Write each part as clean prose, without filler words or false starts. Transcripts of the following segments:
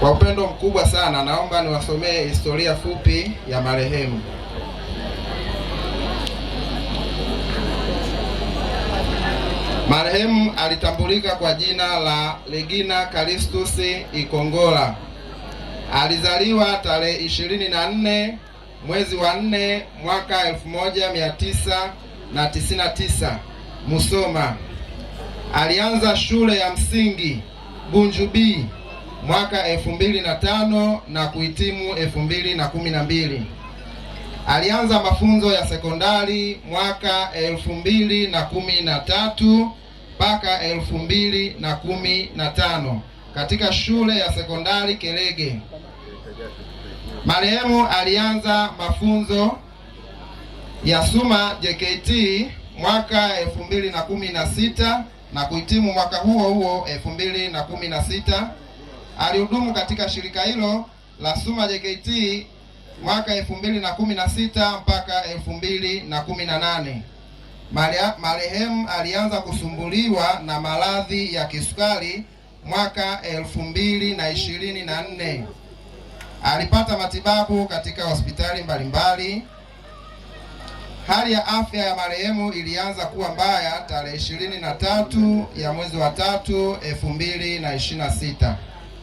Kwa upendo mkubwa sana naomba niwasomee historia fupi ya marehemu. Marehemu alitambulika kwa jina la Regina Calistus Ikongola. Alizaliwa tarehe 24 mwezi wa 4 mwaka 1999 Musoma. Alianza shule ya msingi Bunju B mwaka 2005 na kuhitimu 2012. Alianza mafunzo ya sekondari mwaka 2013 mpaka 2015 katika shule ya sekondari Kelege. Marehemu alianza mafunzo ya Suma JKT mwaka 2016 na kuhitimu mwaka huo huo 2016. Alihudumu katika shirika hilo la Suma JKT mwaka 2016 mpaka 2018. Marehemu alianza kusumbuliwa na maradhi ya kisukari mwaka 2024. Alipata matibabu katika hospitali mbalimbali. Hali ya afya ya marehemu ilianza kuwa mbaya tarehe 23 ya mwezi wa 3 2026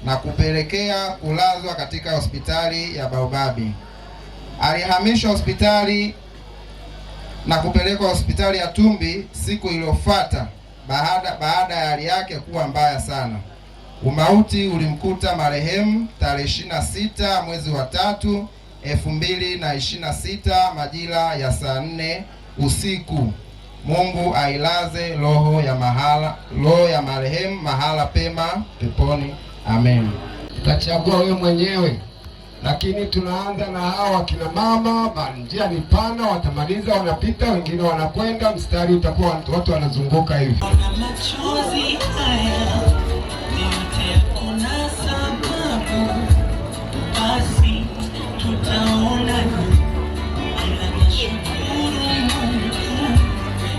na kupelekea kulazwa katika hospitali ya Baobabi. Alihamishwa hospitali na kupelekwa hospitali ya Tumbi siku iliyofuata baada ya hali yake kuwa mbaya sana. Umauti ulimkuta marehemu tarehe 26 mwezi wa 3 2026 majira ya saa 4 usiku. Mungu ailaze roho ya marehemu mahala pema peponi. Amen. Utachagua wewe mwenyewe, lakini tunaanza na hawa akina mama. Njia ni pana, watamaliza wanapita, wengine wanakwenda, mstari utakuwa watu wanazunguka hivi.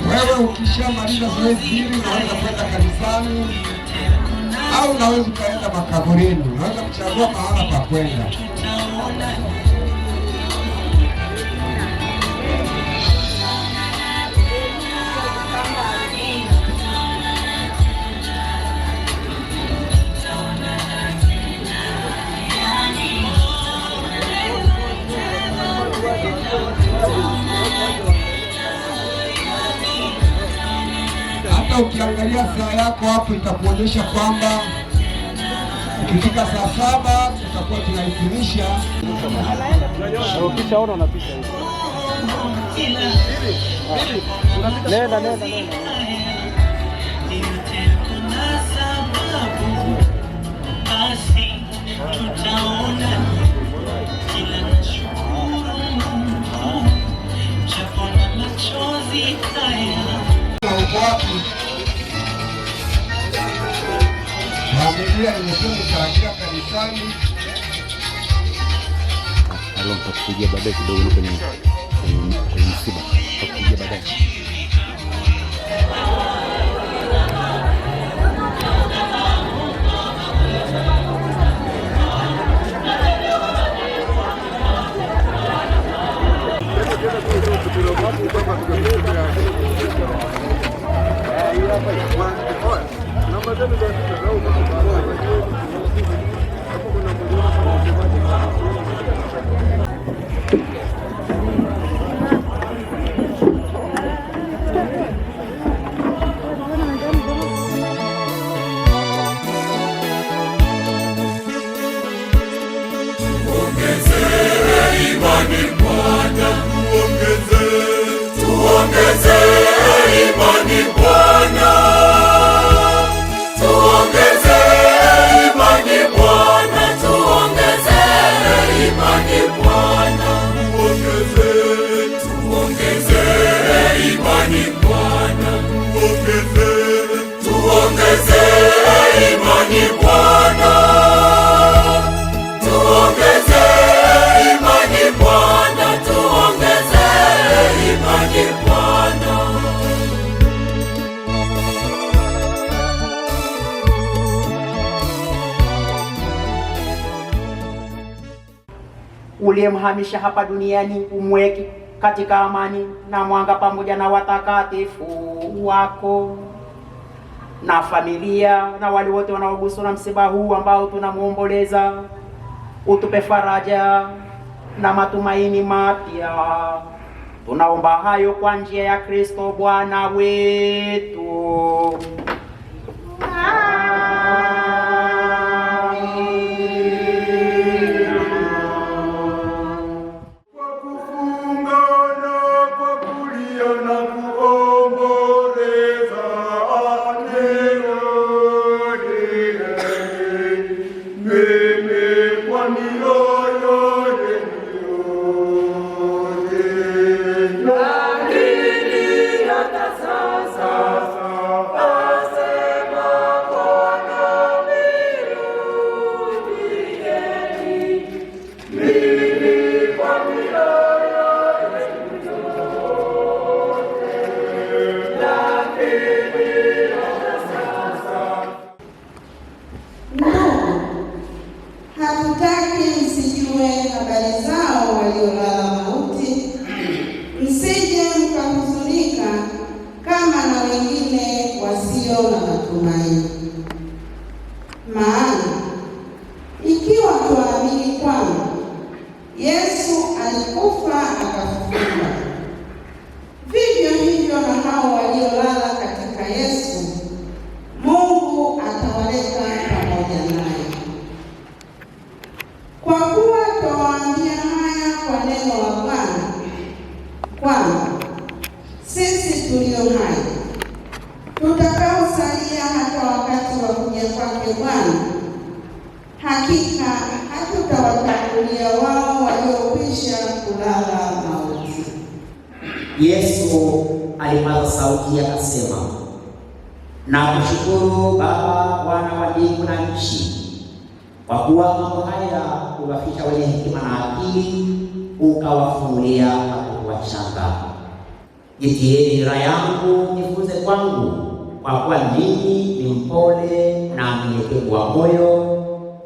Wewe ukishamaliza zoezi hili unaweza kwenda kanisani au unaweza ukaenda makaburini. Unaweza kuchagua mahala pa kwenda. Hata ukiangalia saa yako hapo itakuonyesha kwamba ikifika saa 7 tutakuwa tunahitimisha. Ukishaona unapita hivi. Nenda. Familia imekuja kanisani. Nitakupigia baadaye kidogo kwenye msiba. Nitakupigia baadaye. Tuongeze imani Bwana, tuongeze imani Bwana, tuongeze imani Bwana. uliyemhamisha hapa duniani, umweke katika amani na mwanga pamoja na watakatifu wako na familia na wale wote wanaoguswa na msiba huu ambao tunamuomboleza. Utupe faraja na matumaini mapya. Tunaomba hayo kwa njia ya Kristo Bwana wetu. Hatutaki msijue habari zao waliolala mauti, msije mkahuzunika kama na wengine wasio na matumaini. Maana ikiwa tuamini kwamba Yesu alikufa akafufuka, vivyo hivyo na hao waliolala katika Yesu Mungu atawaleta pamoja naye. Kwa kuwa twawaambia haya kwa neno la Bwana, kwamba sisi tulio hai tutakaosalia hata wakati wa kuja kwake Bwana, hakika hatutawatangulia wao waliokwisha kulala mauti. Yesu alipaza sauti akasema, nakushukuru Baba, Bwana wa mbingu na nchi, kwa kuwa mambo haya uwaficha wenye hekima na akili, ukawafunulia watoto wachanga. Jitieni nira yangu, jifunze kwangu, kwa kuwa mimi ni mpole na mnyenyekevu wa moyo,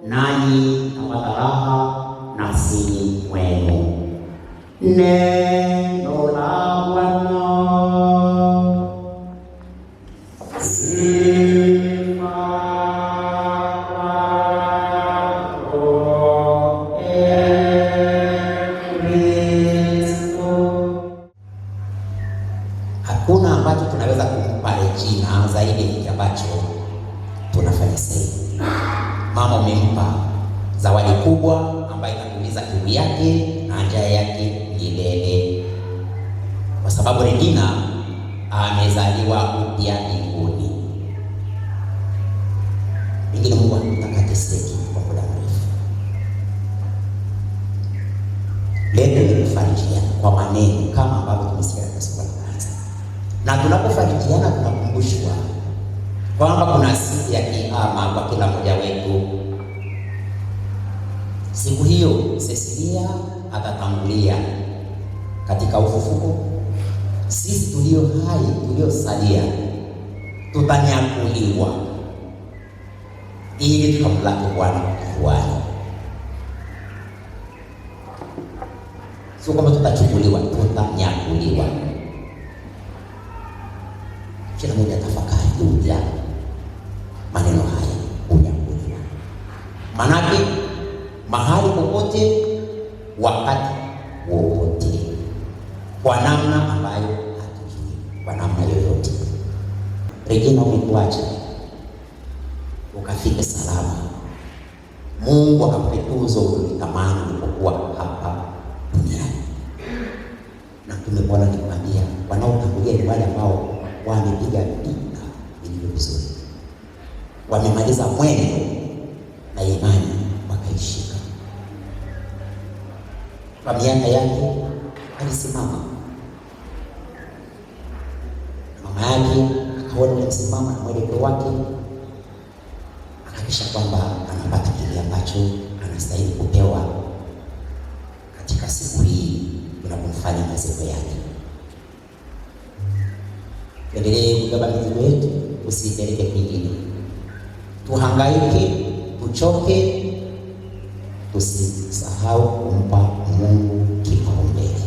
nanyi mtapata raha nafsini mwenu. Neno la Bwana. Hakuna ambacho tunaweza kumpa Regina zaidi ya ambacho tunafanya sasa. Mama umempa zawadi kubwa ambayo inatuliza kiu yake na njaa yake milele, kwa sababu Regina amezaliwa upya mbinguni. Pengine Mungu anataka teseki kwa muda mrefu. Leo ni kufarijiana kwa maneno kama ambavyo tumesikia katika somo la kwanza. Na tunapofarijiana tunakumbushwa kwamba kuna siku ya kiyama kwa kila mmoja wetu. Siku hiyo Cecilia atatangulia katika ufufuko. Sisi tulio hai, tuliosalia, tutanyakuliwa ili tukamlaki Bwana kifuani. Sio kwamba tutachukuliwa, tutanyakuliwa. Kila mmoja tafakari juu ya maneno haya, kunyakuliwa. Manake mahali popote, wakati wowote, kwa namna ambayo hatujui, kwa namna yoyote. Regina, umekuacha ukafike salama. Mungu akakupa tuzo ulitamani ulipokuwa hapa duniani. Na tumekuona nikwambia, wanaotangulia ni wale ambao wamepiga vita vilivyo vizuri, wamemaliza mwendo na imani wakaishika. Kwa miaka yake alisimama, mama yake akaona msimama na mwelekeo wake, akakisha kwamba anapata kile ambacho anastahili kupewa katika siku hii tunapomfanya maziko yake. Tuendelee kubeba mizigo yetu, usipeleke kwingine. Tuhangaike, tuchoke, tusisahau kumpa Mungu kipaumbele,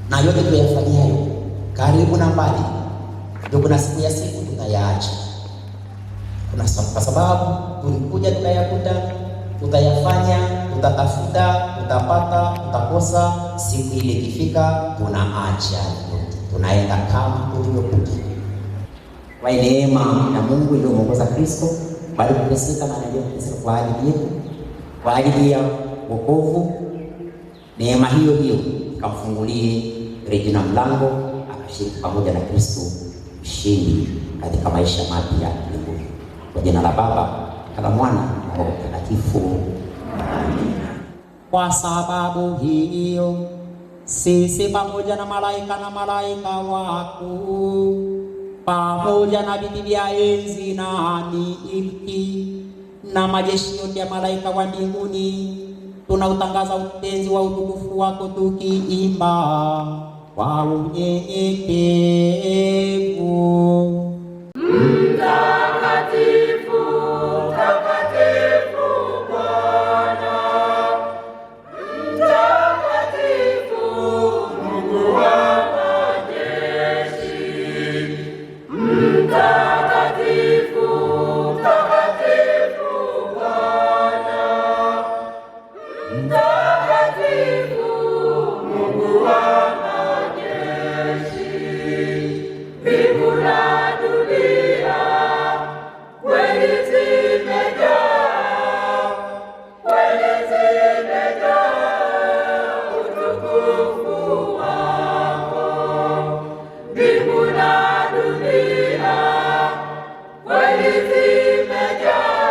na yote tuyafanyayo karibu na mbali, ndio kuna siku ya siku tutayaacha. Kwa sababu tulikuja tukayakuta, tutayafanya, tutatafuta, tutapata, tutakosa. Siku ile ikifika, tunaacha yote, tunaenda kama tulivyokuja. Kwa neema na Mungu iliyomuongoza Kristo bali kuteseka na anayeteseka kwa ajili yetu, kwa ajili ya wokovu. Neema hiyo hiyo ikamfungulie Regina mlango, akashiriki pamoja na Kristo ushindi katika maisha mapya ya mbinguni. Kwa jina la Baba na la Mwana na Roho Mtakatifu. Amina. Kwa sababu hiyo sisi pamoja na malaika wako pamoja na viti vya enzi na milki na majeshi yote ya malaika wa mbinguni tunautangaza utenzi wa utukufu wako tukiimba kwa unyenyekevu. Mtakatifu, mtakatifu Bwana, mtakatifu Mungu wa majeshi, mtakatifu, mtakatifu Bwana, mtakatifu Mungu wa majeshi. Mbingu na dunia kweli zimejaa utukufu wako. Mbingu na dunia kweli zimejaa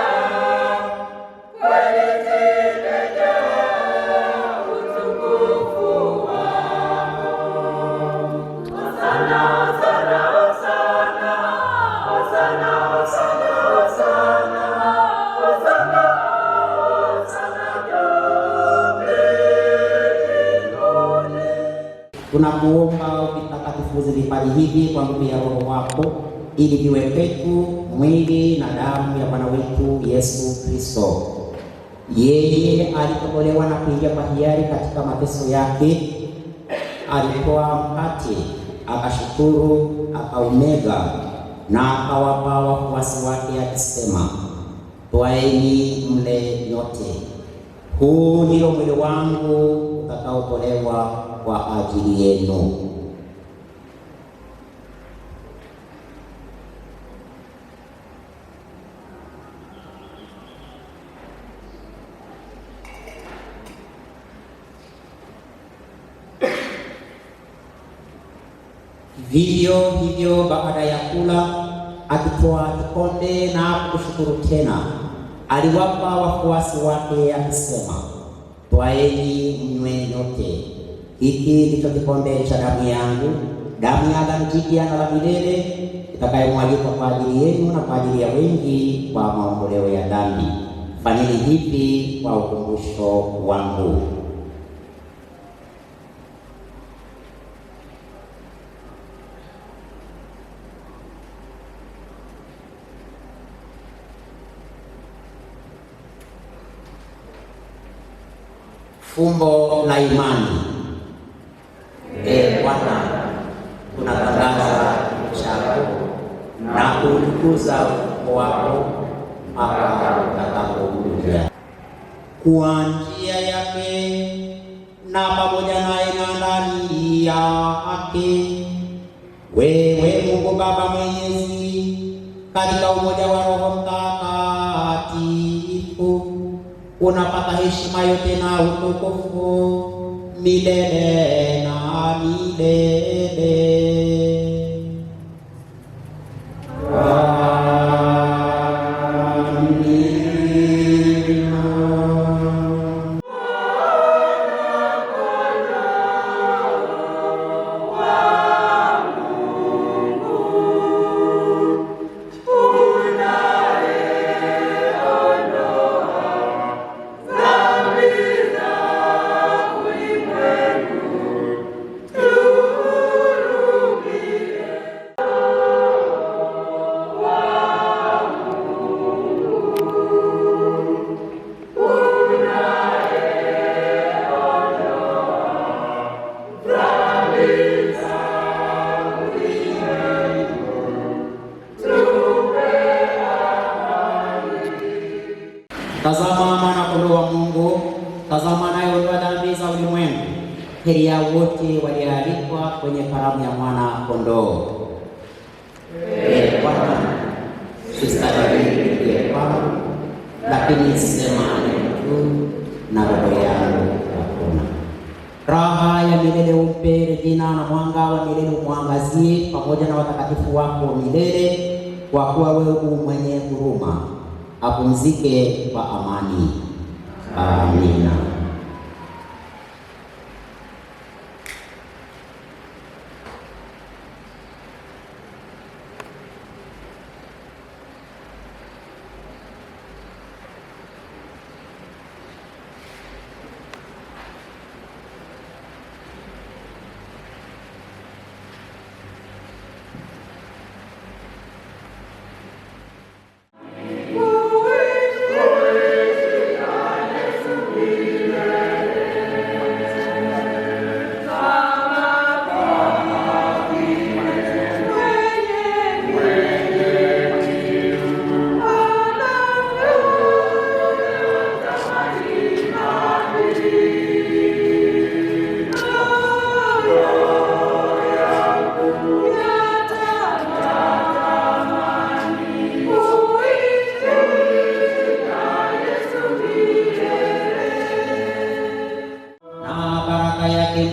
utukufu wako. Hosana, hosana, hosana, hosana, hosana, hosana, hosana, hosana mbinguni. Tunakuomba uvitakatifuze vipaji hivi kwa nguvu ya Roho wako, ili viwe kwetu mwili na damu ya Bwana wetu Yesu Kristo. Yeye alitolewa na kuingia kwa hiari katika mateso yake. Alitoa mkate, akashukuru, akaumega na akawapa wafuasi wake akisema, twaeni mle nyote, huu ndio mwili wangu utakaotolewa kwa ajili yenu. Vivyo hivyo baada ya kula, akitoa kikombe na kushukuru tena, aliwapa wafuasi wake akisema, twaeni mnywe nyote, hiki ndicho kikombe cha damu yangu, damu ya agano jipya na la milele, itakayomwagika kwa ajili yenu na kwa ajili ya wengi kwa maondoleo ya dhambi. Fanyeni hivi kwa ukumbusho wangu. Fumbo la imani. Bwana, tunatangaza chako na kutukuza ukuu wako mpaka utakapokuja. Kwa njia yake na pamoja naye na ndani yake, wewe Mungu Baba Mwenyezi, katika umoja wa Roho Mtakatifu, unapata heshima yote na utukufu milele na milele. Thank you. Tazama mwana-kondoo wa Mungu, tazama anayeondoa dhambi za ulimwengu. Heri ya wote walioalikwa kwenye karamu ya mwana-kondoo. Bwana, sistahili kwangu, lakini sema neno tu na roho yangu itapona. Raha ya milele umpe Regina, na mwanga wa milele umwangazie, pamoja na watakatifu wako wa milele, kwa kuwa wewe mwenye huruma. Apumzike kwa amani. Amina.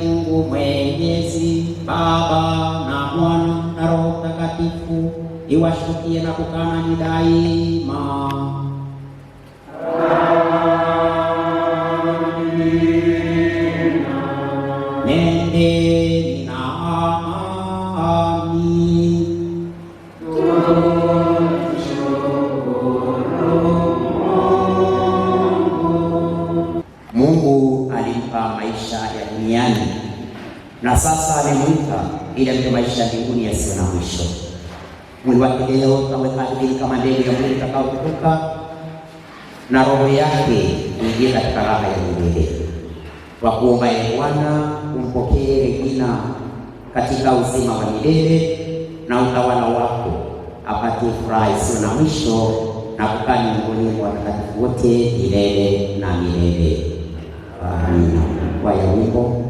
Mungu Mwenyezi, Baba na Mwana na Roho Mtakatifu, iwashukie na kukaa nanyi daima. Nendeni na amani. Mungu alimpa maisha ya duniani na sasa amemwita ili ampe maisha ya mbinguni yasiyo na mwisho. Mwili wake leo kaweka ardhini kama ndege ya mwili utakaotukuka, na roho yake ingie katika raha ya milele. Kwa kuomba ya Bwana umpokee Regina katika uzima wa milele na utawala wako, apate furaha isiyo na mwisho na kukaa miongoni mwa watakatifu wote milele na milele. Amina. Kwa ya wimbo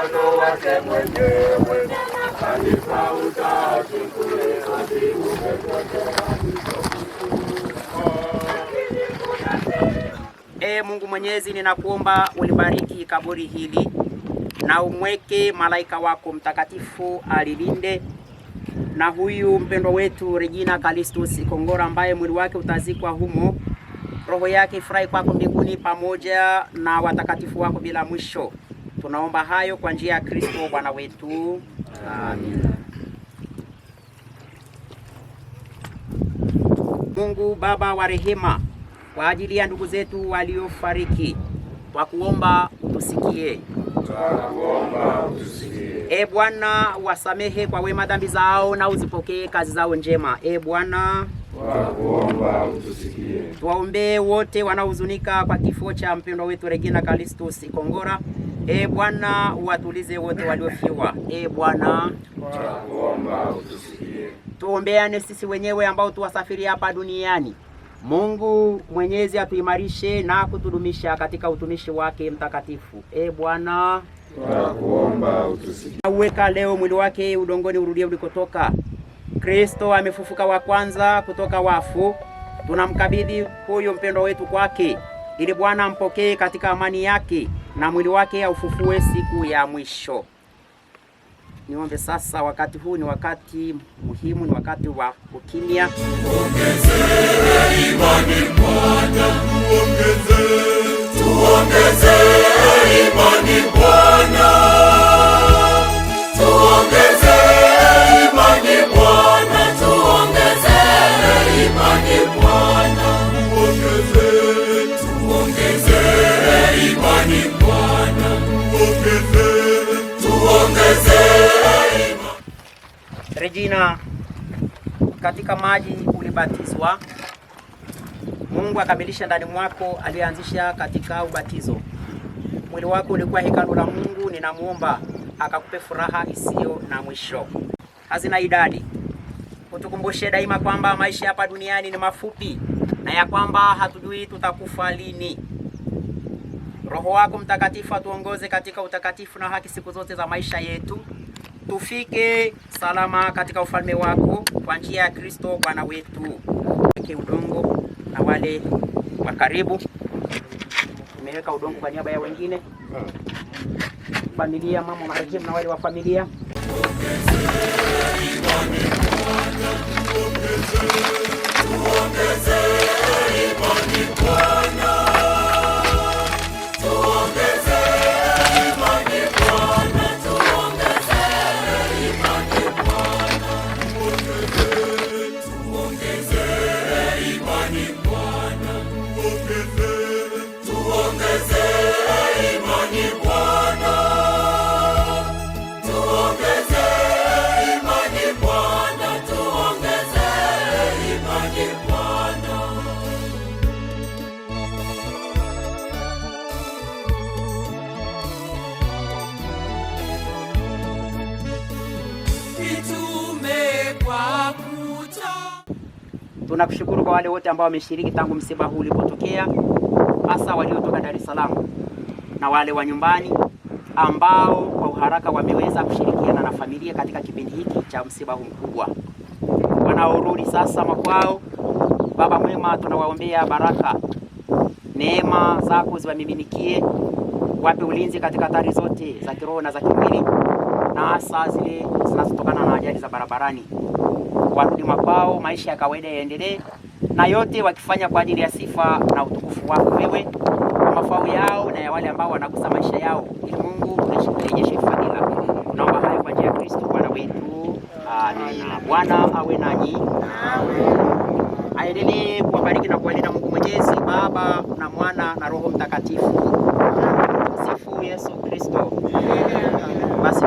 mkono wake mwenyewe, kanisa utachukuliwa kiumbe chote. Ee Mungu Mwenyezi, ninakuomba ulibariki kaburi hili na umweke malaika wako mtakatifu alilinde, na huyu mpendwa wetu Regina Calistus Kongora ambaye mwili wake utazikwa humo, roho yake ifurahi kwako mbinguni pamoja na watakatifu wako bila mwisho. Tunaomba hayo kwa njia ya Kristo Bwana wetu. Amen. Mungu Baba wa rehema, kwa ajili ya ndugu zetu waliofariki, kwa kuomba utusikie. E Bwana, wasamehe kwa wema dhambi zao na uzipokee kazi zao njema. E Bwana, tuwaombee wote wanaohuzunika kwa kifo cha mpendwa wetu Regina Calistus Kongora. E Bwana, watulize wote waliofiwa. E Bwana, tuombeane sisi wenyewe ambao tuwasafiri hapa duniani. Mungu Mwenyezi atuimarishe na kutudumisha katika utumishi wake mtakatifu. E Bwana, tunakuomba utusikie. Uweka leo mwili wake udongoni urudie ulikotoka. Kristo amefufuka wa kwanza kutoka wafu. Tunamkabidhi huyo mpendwa wetu kwake, ili Bwana ampokee katika amani yake na mwili wake aufufue siku ya mwisho. Niombe sasa, wakati huu ni wakati muhimu, ni wakati wa ukimya. Tuongezee imani Bwana, tuongezee imani Bwana, tuongezee imani Bwana, tuongezee imani Bwana, tuongezee imani Bwana, tuongezee. Regina, katika maji ulibatizwa. Mungu akamilisha ndani mwako alianzisha katika ubatizo. Mwili wako ulikuwa hekalu la Mungu. Ninamuomba akakupe furaha isiyo na mwisho, hazina idadi. Utukumbushe daima kwamba maisha hapa duniani ni mafupi na ya kwamba hatujui tutakufa lini. Roho wako Mtakatifu atuongoze katika utakatifu na haki siku zote za maisha yetu, tufike salama katika ufalme wako kwa njia ya Kristo Bwana wetu. Weke udongo na wale wa karibu. Nimeweka udongo kwa niaba ya wengine, familia, mama marehemu na wale wa familia. Tunakushukuru kwa wale wote ambao wameshiriki tangu msiba huu ulipotokea, hasa waliotoka Dar es Salaam na wale wa nyumbani ambao kwa uharaka wameweza kushirikiana na familia katika kipindi hiki cha msiba huu mkubwa. Wanaorudi sasa makwao, Baba mwema, tunawaombea baraka, neema zako ziwamiminikie, wape ulinzi katika hatari zote za kiroho na za kimwili, na hasa zile zinazotokana na ajali za barabarani. Warudi makwao, maisha ya kawaida yaendelee, na yote wakifanya kwa ajili ya sifa na utukufu wako wewe, kwa mafao yao na ya wale ambao wanagusa maisha yao. Ili Mungu urejeshe fadhila. Naomba hayo kwa njia ya Kristo Bwana wetu. Amen. Bwana awe nanyi. Aendelee kuwabariki na kuwalinda Mungu Mwenyezi, Baba na Mwana na Roho Mtakatifu. Sifu Yesu Kristo. Basi